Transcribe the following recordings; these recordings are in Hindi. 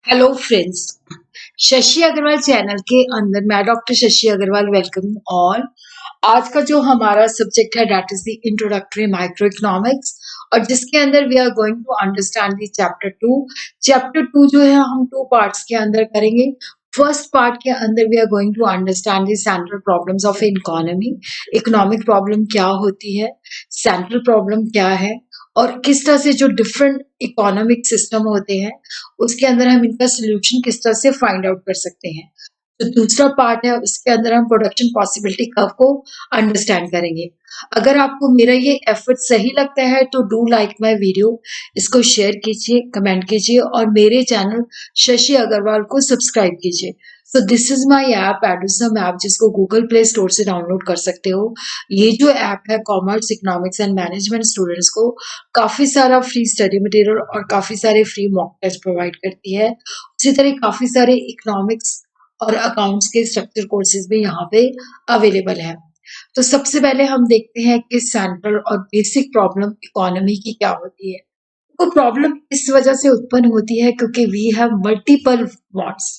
Hello friends. Shashi Agarwal channel के अंदर मैं doctor Shashi Agarwal welcome all. आज का जो हमारा सब्जेक्ट है that is the introductory micro economics, और जिसके अंदर we are going to understand the chapter 2 जो है हम 2 पार्ट्स के अंदर करेंगे। फर्स्ट पार्ट के अंदर we are going to understand the central problems of economy. Economic problem क्या होती है, सेंट्रल प्रॉब्लम क्या है, और किस तरह से जो डिफरेंट इकोनॉमिक सिस्टम होते हैं उसके अंदर हम इनका सोल्यूशन किस तरह से फाइंड आउट कर सकते हैं। जो दूसरा पार्ट है उसके अंदर हम प्रोडक्शन पॉसिबिलिटी कर्व को अंडरस्टैंड करेंगे। अगर आपको मेरा ये एफर्ट सही लगता है तो डू लाइक माय वीडियो, इसको शेयर कीजिए, कमेंट कीजिए और मेरे चैनल शशि अग्रवाल को सब्सक्राइब कीजिए। So this is my app Edusum app, जिसको गूगल प्ले स्टोर से डाउनलोड कर सकते हो। ये जो ऐप है commerce, economics and management students को काफी सारा फ्री स्टडी मटेरियल और काफी सारे फ्री मॉक टेस्ट प्रोवाइड करती है। उसी तरह काफी सारे इकोनॉमिक्स और अकाउंट्स के स्ट्रक्चर कोर्सेज भी यहाँ पे अवेलेबल है। तो सबसे पहले हम देखते हैं कि सेंट्रल और बेसिक प्रॉब्लम इकोनॉमी की क्या होती है। तो प्रॉब्लम इस वजह से उत्पन्न होती है क्योंकि वी हैव मल्टीपल वांट्स।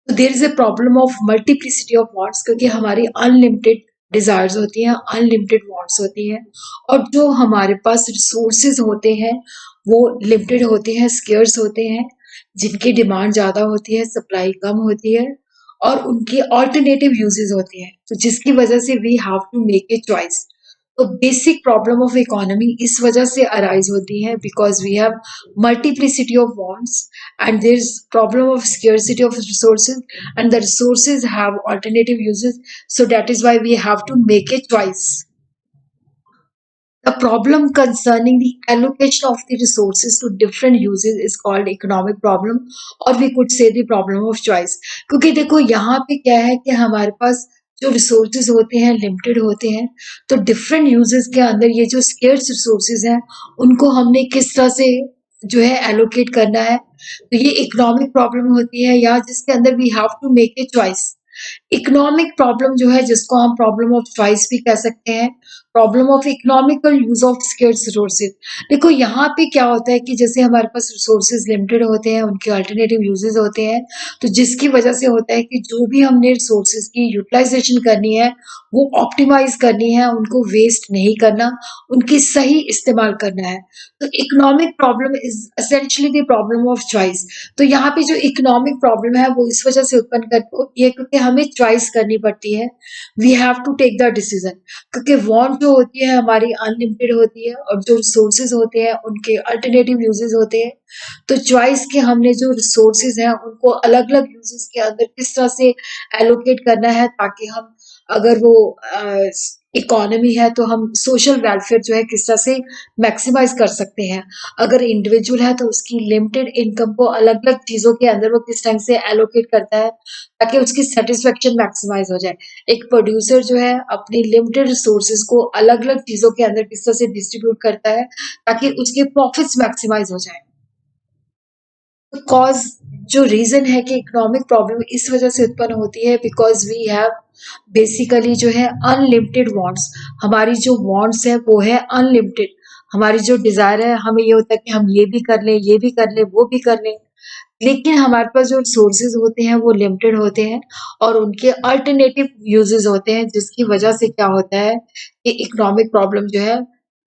तो there is a problem of multiplicity of wants, क्योंकि हमारी अनलिमिटेड डिजायर्स होती हैं, अनलिमिटेड वांट्स होती हैं, और जो हमारे पास रिसोर्सेज होते हैं वो लिमिटेड होते हैं, स्केर्स होते हैं, जिनकी डिमांड ज्यादा होती है, सप्लाई कम होती है, और उनके ऑल्टरनेटिव यूजेस होते हैं, तो जिसकी वजह से we have to make a choice. तो बेसिक प्रॉब्लम ऑफ इकोनॉमी इस वजह से अराइज होती है because we have multiplicity of wants and there's problem of scarcity of resources, and the resources have alternative uses, so that is why we have to make a choice. The problem concerning the allocation of the resources to different uses is called economic problem, or we could say the problem of choice. क्योंकि देखो यहाँ पे क्या है कि हमारे पास जो रिसोर्सेज होते हैं लिमिटेड होते हैं, तो डिफरेंट यूजेस के अंदर ये जो स्केर्स रिसोर्सेज हैं उनको हमने किस तरह से जो है एलोकेट करना है। तो ये इकोनॉमिक प्रॉब्लम होती है, या जिसके अंदर we have to make a choice. Economic problem जो है जिसको हम प्रॉब्लम ऑफ चॉइस भी कह सकते हैं, problem of economical use of scarce resources. देखो यहाँ पे क्या होता है कि जैसे हमारे पास रिसोर्सेज लिमिटेड होते हैं, उनके अल्टरनेटिव यूजेस होते हैं, तो जिसकी वजह से होता है कि जो भी हमने रिसोर्सेज की यूटिलाइजेशन करनी है वो ऑप्टिमाइज करनी है, उनको वेस्ट नहीं करना, उनकी सही इस्तेमाल करना है। तो economic problem is essentially the problem of choice. तो यहाँ पे जो इकोनॉमिक प्रॉब्लम है वो इस वजह से उत्पन्न होती है क्योंकि हमें चॉइस करनी पड़ती है। We have to take the decision, क्योंकि वांट जो होती है हमारी अनलिमिटेड होती है और जो रिसोर्सेज होते हैं उनके अल्टरनेटिव यूजेस होते हैं। तो चॉइस के हमने जो रिसोर्सेज हैं उनको अलग अलग यूजेस के अंदर किस तरह से एलोकेट करना है, ताकि हम अगर वो इकोनॉमी है तो हम सोशल वेलफेयर जो है किस तरह से मैक्सिमाइज कर सकते हैं। अगर इंडिविजुअल है तो उसकी लिमिटेड इनकम को अलग अलग चीजों के अंदर वो किस टाइम से एलोकेट करता है ताकि उसकी सेटिस्फेक्शन मैक्सिमाइज हो जाए। एक प्रोड्यूसर जो है अपनी लिमिटेड रिसोर्सेज को अलग अलग चीजों के अंदर किस तरह से डिस्ट्रीब्यूट करता है ताकि उसके प्रॉफिट्स मैक्सिमाइज हो जाए। कॉज जो रीजन है कि इकोनॉमिक प्रॉब्लम इस वजह से उत्पन्न होती है बिकॉज वी हैव बेसिकली जो है अनलिमिटेड वांट्स। हमारी जो वांट्स है वो है अनलिमिटेड। हमारी जो डिजायर है हमें ये होता है कि हम ये भी कर लें, ये भी कर लें, वो भी कर लें, लेकिन हमारे पास जो रिसोर्सेज होते हैं वो लिमिटेड होते हैं और उनके अल्टरनेटिव यूजेस होते हैं, जिसकी वजह से क्या होता है कि इकोनॉमिक प्रॉब्लम जो है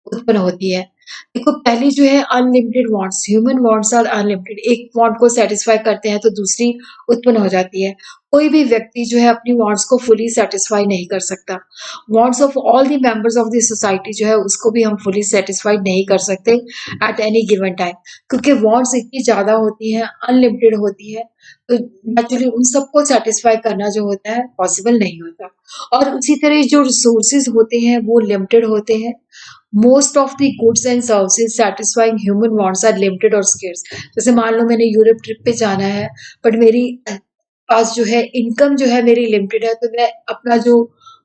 उत्पन्न होती है। देखो पहली जो है unlimited wants, human wants are unlimited. एक वांट को सेटिस्फाई करते हैं तो दूसरी उत्पन्न हो जाती है। कोई भी व्यक्ति जो है अपनी वांट्स को फुली सेटिस्फाई नहीं कर सकता। Wants of all the members of the society जो है उसको भी हम फुली सेटिस्फाइड नहीं कर सकते एट एनी गिवन टाइम, क्योंकि वांट्स इतनी ज्यादा होती हैं, अनलिमिटेड होती है, तो नेचुरली उन सबको सेटिस्फाई करना जो होता है पॉसिबल नहीं होता। और उसी तरह जो रिसोर्सेज होते हैं वो लिमिटेड होते हैं। Most of the goods and services satisfying human wants are limited और स्केर्स। जैसे मान लो मैंने यूरोप ट्रिप पे जाना है, बट मेरी पास जो है इनकम जो है मेरी लिमिटेड है, तो मैं अपना जो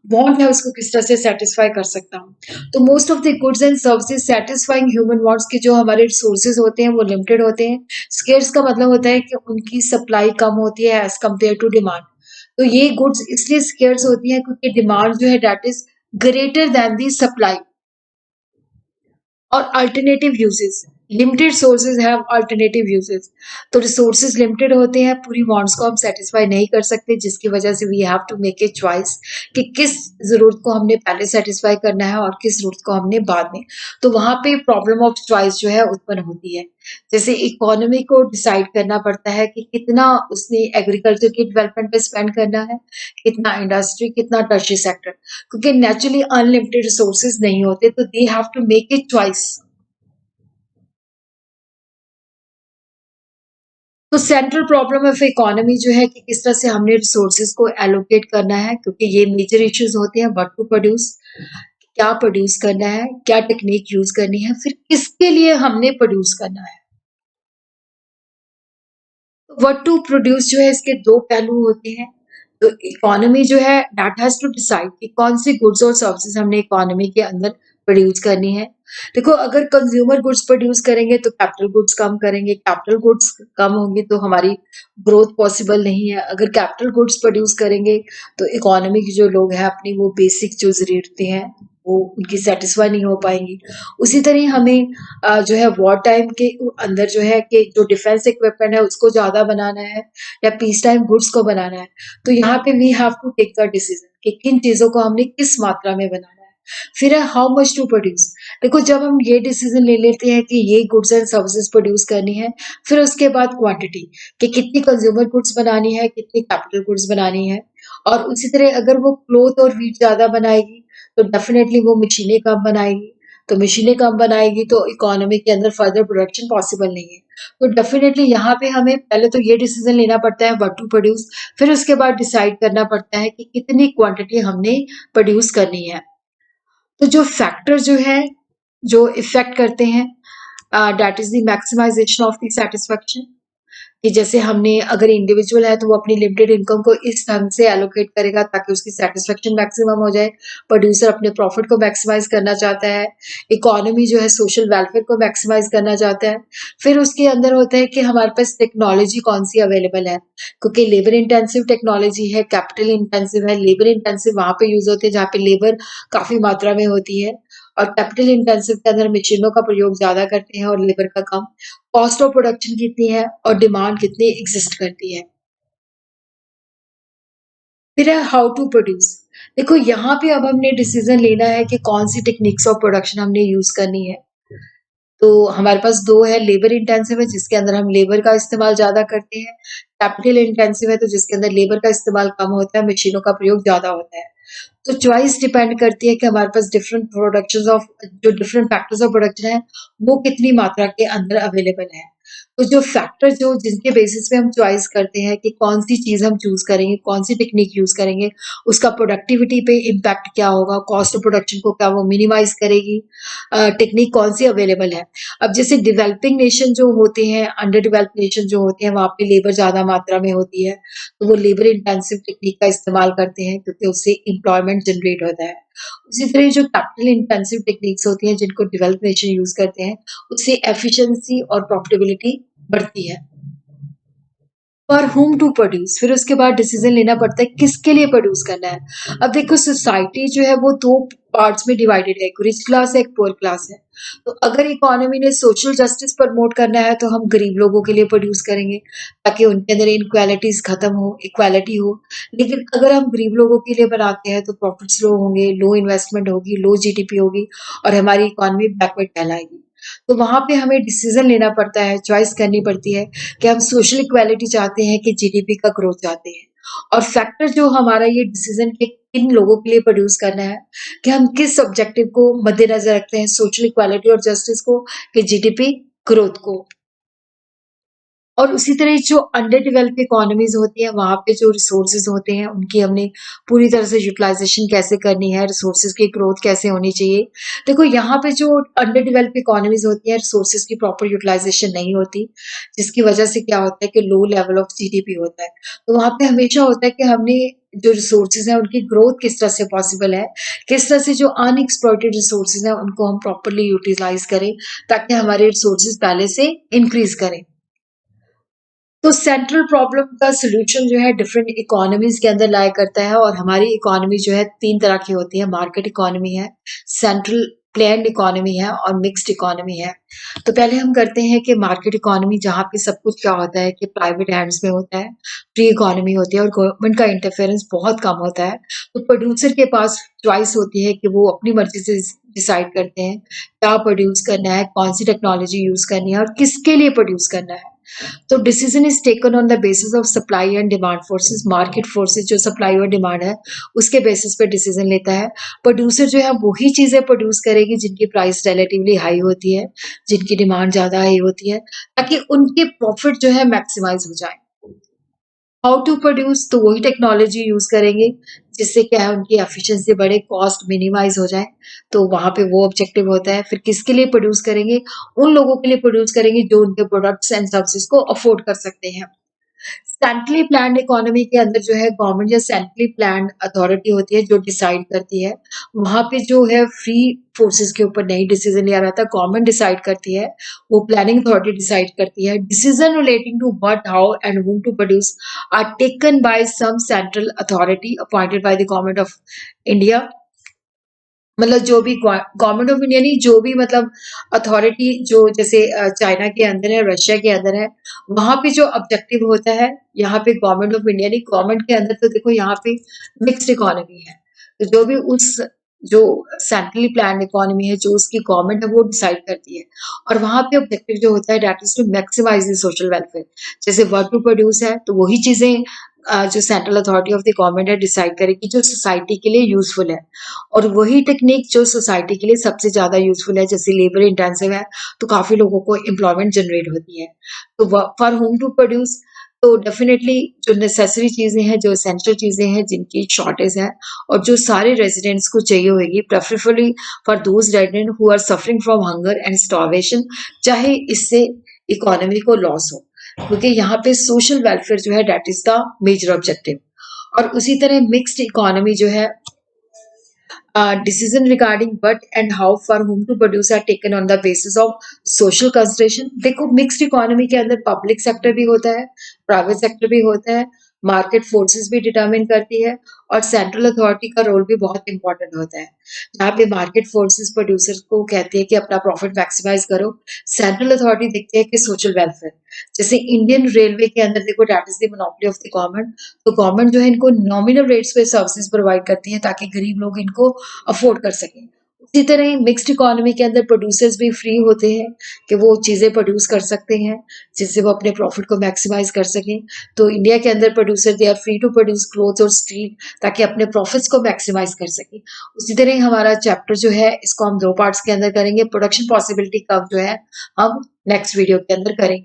वांट है उसको किस तरह से सेटिस्फाई कर सकता हूँ। तो most of the goods and services satisfying human wants के जो हमारे रिसोर्सेज होते हैं वो लिमिटेड होते हैं। स्केर्स का मतलब होता है कि उनकी सप्लाई कम होती है एज कम्पेयर टू डिमांड। तो ये गुड्स इसलिए स्केर्स होती हैं क्योंकि डिमांड जो है that is greater than the supply. और alternative uses, limited sources have alternative uses. तो रिसोर्सेज लिमिटेड होते हैं, पूरी वांट्स को हम सेटिस्फाई नहीं कर सकते, जिसकी वजह से we have to make a choice कि किस जरूरत को हमने पहले सेटिस्फाई करना है और किस जरूरत को हमने बाद में। तो वहां पे प्रॉब्लम ऑफ चॉइस जो है उत्पन्न होती है। जैसे इकोनॉमी को डिसाइड करना पड़ता है कि कितना उसने एग्रीकल्चर की डेवलपमेंट पे स्पेंड करना है, कितना इंडस्ट्री, कितना टर्शियरी सेक्टर, क्योंकि नेचुरली अनलिमिटेड रिसोर्सेज नहीं होते, तो they have to make a choice. तो सेंट्रल प्रॉब्लम ऑफ इकोनॉमी जो है कि किस तरह से हमने रिसोर्सेज को एलोकेट करना है, क्योंकि ये मेजर इश्यूज होते हैं। व्हाट टू प्रोड्यूस, क्या प्रोड्यूस करना है, क्या टेक्निक यूज करनी है, फिर किसके लिए हमने प्रोड्यूस करना है। व्हाट टू प्रोड्यूस जो है इसके दो पहलू होते हैं। तो इकोनॉमी जो है दैट हैज टू डिसाइड कि कौन सी गुड्स और सर्विसेज हमने इकोनॉमी के अंदर प्रोड्यूस करनी है। देखो, अगर कंज्यूमर गुड्स प्रोड्यूस करेंगे तो कैपिटल गुड्स कम करेंगे, कैपिटल गुड्स कम होंगे तो हमारी ग्रोथ पॉसिबल नहीं है। अगर कैपिटल गुड्स प्रोड्यूस करेंगे तो इकोनॉमी के जो लोग हैं अपनी वो बेसिक जो जरूरतें हैं वो उनकी सेटिस्फाई नहीं हो पाएंगी। उसी तरह हमें जो है वॉर टाइम के अंदर जो है कि जो डिफेंस इक्विपमेंट है उसको ज्यादा बनाना है या पीस टाइम गुड्स को बनाना है, तो यहाँ पे we have to take the decision कि किन चीजों को हमने किस मात्रा में बनाना है। फिर है हाउ मच टू प्रोड्यूस। देखो, जब हम ये डिसीजन ले लेते हैं कि ये गुड्स एंड सर्विसेज प्रोड्यूस करनी है, फिर उसके बाद क्वांटिटी कि कितनी कंज्यूमर गुड्स बनानी है, कितनी कैपिटल गुड्स बनानी है। और उसी तरह अगर वो क्लोथ और व्हीट ज्यादा बनाएगी तो डेफिनेटली वो मशीनें कम बनाएगी। तो मशीनें कम बनाएगी तो इकोनॉमी के अंदर फर्दर प्रोडक्शन पॉसिबल नहीं है। तो डेफिनेटली यहाँ पे हमें पहले तो ये डिसीजन लेना पड़ता है व्हाट टू प्रोड्यूस, फिर उसके बाद डिसाइड करना पड़ता है कि कितनी क्वांटिटी हमने प्रोड्यूस करनी है। तो जो फैक्टर जो है जो इफेक्ट करते हैं, that is the maximisation of the satisfaction. कि जैसे हमने अगर इंडिविजुअल है तो वो अपनी लिमिटेड इनकम को इस ढंग से एलोकेट करेगा ताकि उसकी सेटिस्फेक्शन मैक्सिमम हो जाए। प्रोड्यूसर अपने प्रॉफिट को मैक्सिमाइज करना चाहता है। इकोनॉमी जो है सोशल वेलफेयर को मैक्सिमाइज करना चाहता है। फिर उसके अंदर होता है कि हमारे पास टेक्नोलॉजी कौन सी अवेलेबल है, क्योंकि लेबर इंटेंसिव टेक्नोलॉजी है, कैपिटल इंटेंसिव है। लेबर इंटेंसिव वहां पे यूज होते हैं जहाँ पे लेबर काफी मात्रा में होती है, और कैपिटल इंटेंसिव के अंदर मशीनों का प्रयोग ज्यादा करते हैं और लेबर का कम। कॉस्ट ऑफ प्रोडक्शन कितनी है और डिमांड कितनी एग्जिस्ट करती है। फिर है हाउ टू प्रोड्यूस। देखो, यहाँ पे अब हमने डिसीजन लेना है कि कौन सी टेक्निक्स ऑफ प्रोडक्शन हमने यूज करनी है। तो हमारे पास दो है, लेबर इंटेंसिव है जिसके अंदर हम लेबर का इस्तेमाल ज्यादा करते हैं। कैपिटल इंटेंसिव है तो जिसके अंदर लेबर का इस्तेमाल कम होता है, मशीनों का प्रयोग ज्यादा होता है। तो चॉइस डिपेंड करती है कि हमारे पास डिफरेंट प्रोडक्शन ऑफ जो डिफरेंट फैक्टर्स ऑफ प्रोडक्शन है वो कितनी मात्रा के अंदर अवेलेबल है। तो जो फैक्टर जो जिनके बेसिस पे हम चॉइस करते हैं कि कौन सी चीज हम चूज करेंगे, कौन सी टेक्निक यूज करेंगे, उसका प्रोडक्टिविटी पे इम्पैक्ट क्या होगा, कॉस्ट ऑफ प्रोडक्शन को क्या वो मिनिमाइज करेगी, टेक्निक कौन सी अवेलेबल है। अब जैसे डेवलपिंग नेशन जो होते हैं, अंडर डेवलप नेशन जो होते हैं, वहां पे लेबर ज्यादा मात्रा में होती है, तो वो लेबर इंटेंसिव टेक्निक का इस्तेमाल करते हैं क्योंकि उससे एम्प्लॉयमेंट जनरेट होता है। उसी तरह जो कैपिटल इंटेंसिव टेक्निक्स होती हैं जिनको डेवलप नेशन यूज करते हैं, उससे एफिशिएंसी और प्रॉफिटेबिलिटी बढ़ती है। फॉर होम टू प्रोड्यूस, फिर उसके बाद डिसीजन लेना पड़ता है किसके लिए प्रोड्यूस करना है। अब देखो, सोसाइटी जो है वो दो पार्ट्स में डिवाइडेड है, एक रिच क्लास है, एक पुअर क्लास है। तो अगर इकोनॉमी ने सोशल जस्टिस प्रमोट करना है तो हम गरीब लोगों के लिए प्रोड्यूस करेंगे ताकि उनके अंदर इनक्वालिटीज खत्म हो, इक्वालिटी हो। लेकिन अगर हम गरीब लोगों के लिए बनाते हैं तो प्रॉफिट्स लो होंगे, लो इन्वेस्टमेंट होगी, लो जीडीपी होगी और हमारी इकोनॉमी बैकवर्ड कहलाएगी। तो वहां पे हमें डिसीजन लेना पड़ता है, चॉइस करनी पड़ती है कि हम सोशल इक्वालिटी चाहते हैं कि जीडीपी का ग्रोथ चाहते हैं। और फैक्टर जो हमारा ये डिसीजन के किन लोगों के लिए प्रोड्यूस करना है, कि हम किस ऑब्जेक्टिव को मद्देनजर रखते हैं, सोशल इक्वालिटी और जस्टिस को कि जीडीपी ग्रोथ को। और उसी तरह जो अंडर डेवलप्ड इकोनॉमीज होती हैं वहां पे जो रिसोर्सेज होते हैं उनकी हमने पूरी तरह से यूटिलाइजेशन कैसे करनी है, रिसोर्सेज की ग्रोथ कैसे होनी चाहिए। देखो, यहाँ पे जो अंडर डेवलप्ड इकोनॉमीज होती है रिसोर्सेज की प्रॉपर यूटिलाइजेशन नहीं होती, जिसकी वजह से क्या होता है कि लो लेवल ऑफ जीडीपी होता है। तो वहां पे हमेशा होता है कि हमने जो रिसोर्सेज है उनकी ग्रोथ किस तरह से पॉसिबल है, किस तरह से जो अनएक्सप्लॉइटेड रिसोर्सेज है उनको हम प्रॉपरली यूटिलाइज करें ताकि हमारे रिसोर्सेज पहले से इंक्रीज करें। तो सेंट्रल प्रॉब्लम का सॉल्यूशन जो है डिफरेंट इकोनॉमीज के अंदर लाया करता है, और हमारी इकोनॉमी जो है तीन तरह की होती है। मार्केट इकोनॉमी है, सेंट्रल प्लेन्ड इकोनॉमी है और मिक्स्ड इकोनॉमी है। तो पहले हम करते हैं कि मार्केट इकोनॉमी, जहाँ पे सब कुछ क्या होता है कि प्राइवेट हैंड्स में होता है, फ्री इकोनॉमी होती है और गवर्नमेंट का इंटरफेरेंस बहुत कम होता है। तो प्रोड्यूसर के पास चॉइस होती है कि वो अपनी मर्जी से डिसाइड करते हैं क्या प्रोड्यूस करना है, कौन सी टेक्नोलॉजी यूज करनी है और किसके लिए प्रोड्यूस करना है। तो decision is taken on the basis of supply and demand forces. Market forces जो सप्लाई और डिमांड है उसके बेसिस पे डिसीजन लेता है। प्रोड्यूसर जो है वही चीजें प्रोड्यूस करेगी जिनकी प्राइस रिलेटिवली हाई होती है, जिनकी डिमांड ज्यादा हाई होती है, ताकि उनके प्रॉफिट जो है मैक्सिमाइज हो जाए। हाउ टू प्रोड्यूस, तो वही टेक्नोलॉजी यूज करेंगे जिससे क्या है उनकी एफिशिएंसी बढ़े, कॉस्ट मिनिमाइज हो जाए। तो वहां पे वो ऑब्जेक्टिव होता है। फिर किसके लिए प्रोड्यूस करेंगे? उन लोगों के लिए प्रोड्यूस करेंगे जो उनके प्रोडक्ट्स एंड सर्विसेज को अफोर्ड कर सकते हैं। सेंट्रली प्लान्ड इकोनॉमी के अंदर जो है गवर्नमेंट या सेंट्रली प्लान्ड अथॉरिटी होती है जो डिसाइड करती है। वहां पे जो है फ्री फोर्सेस के ऊपर नहीं डिसीजन लिया जाता, गवर्नमेंट डिसाइड करती है, वो प्लानिंग अथॉरिटी डिसाइड करती है। Decision relating to what, how and whom to produce are taken by some central authority appointed by the government of India. मतलब जो भी गवर्नमेंट ऑफ इंडिया नहीं, जो भी मतलब अथॉरिटी जो जैसे चाइना के अंदर है, रशिया के अंदर है, वहां पे जो ऑब्जेक्टिव होता है, यहाँ पे गवर्नमेंट ऑफ इंडिया नहीं, गवर्नमेंट के अंदर तो देखो यहाँ पे मिक्स्ड इकोनॉमी है। तो जो भी उस जो सेंट्रली प्लान इकोनॉमी है, जो उसकी गवर्नमेंट है वो डिसाइड करती है। और वहां पे ऑब्जेक्टिव जो होता है that is to maximise the social welfare. जैसे वर्क टू प्रोड्यूस है तो वही चीजें जो central authority of the government है डिसाइड करेगी जो सोसाइटी के लिए यूजफुल है। और वही टेक्निक जो सोसाइटी के लिए सबसे ज्यादा यूजफुल है, जैसे लेबर इंटेंसिव है तो काफी लोगों को एम्प्लॉयमेंट जनरेट होती है। तो फॉर होम टू प्रोड्यूस, तो डेफिनेटली जो नेसेसरी चीजें हैं, जो एसेंशियल चीजें हैं जिनकी शॉर्टेज है और जो सारे रेजिडेंट्स को चाहिए होगी, preferably for those resident who are suffering from hunger and starvation, चाहे इससे इकोनॉमी को लॉस हो, क्योंकि यहाँ पे सोशल वेलफेयर जो है that is the major objective. और उसी तरह मिक्स्ड इकोनॉमी जो है, decision regarding what and how for whom to produce are taken on the basis of social consideration। देखो मिक्स्ड इकोनॉमी के अंदर पब्लिक सेक्टर भी होता है, प्राइवेट सेक्टर भी होता है, मार्केट फोर्सेस भी डिटरमिन करती है और सेंट्रल अथॉरिटी का रोल भी बहुत इंपॉर्टेंट होता है। जहाँ पे मार्केट फोर्सेस प्रोड्यूसर को कहती है कि अपना प्रॉफिट मैक्सिमाइज करो, सेंट्रल अथॉरिटी देखती है कि सोशल वेलफेयर। जैसे इंडियन रेलवे के अंदर देखो that is the monopoly of the government. तो गवर्नमेंट जो है इनको नॉमिनल रेट्स पे सर्विसेज प्रोवाइड करती है ताकि गरीब लोग इनको अफोर्ड कर सकें। उसी तरह ही मिक्स्ड इकोनॉमी के अंदर प्रोड्यूसर्स भी फ्री होते हैं कि वो चीजें प्रोड्यूस कर सकते हैं जिससे वो अपने प्रॉफिट को मैक्सिमाइज कर सकें। तो इंडिया के अंदर producer they are free to produce clothes और स्टील ताकि अपने प्रॉफिट्स को मैक्सिमाइज कर सकें। उसी तरह ही हमारा चैप्टर जो है इसको हम 2 पार्ट्स के अंदर करेंगे। प्रोडक्शन पॉसिबिलिटी कर्व जो है हम नेक्स्ट वीडियो के अंदर करेंगे।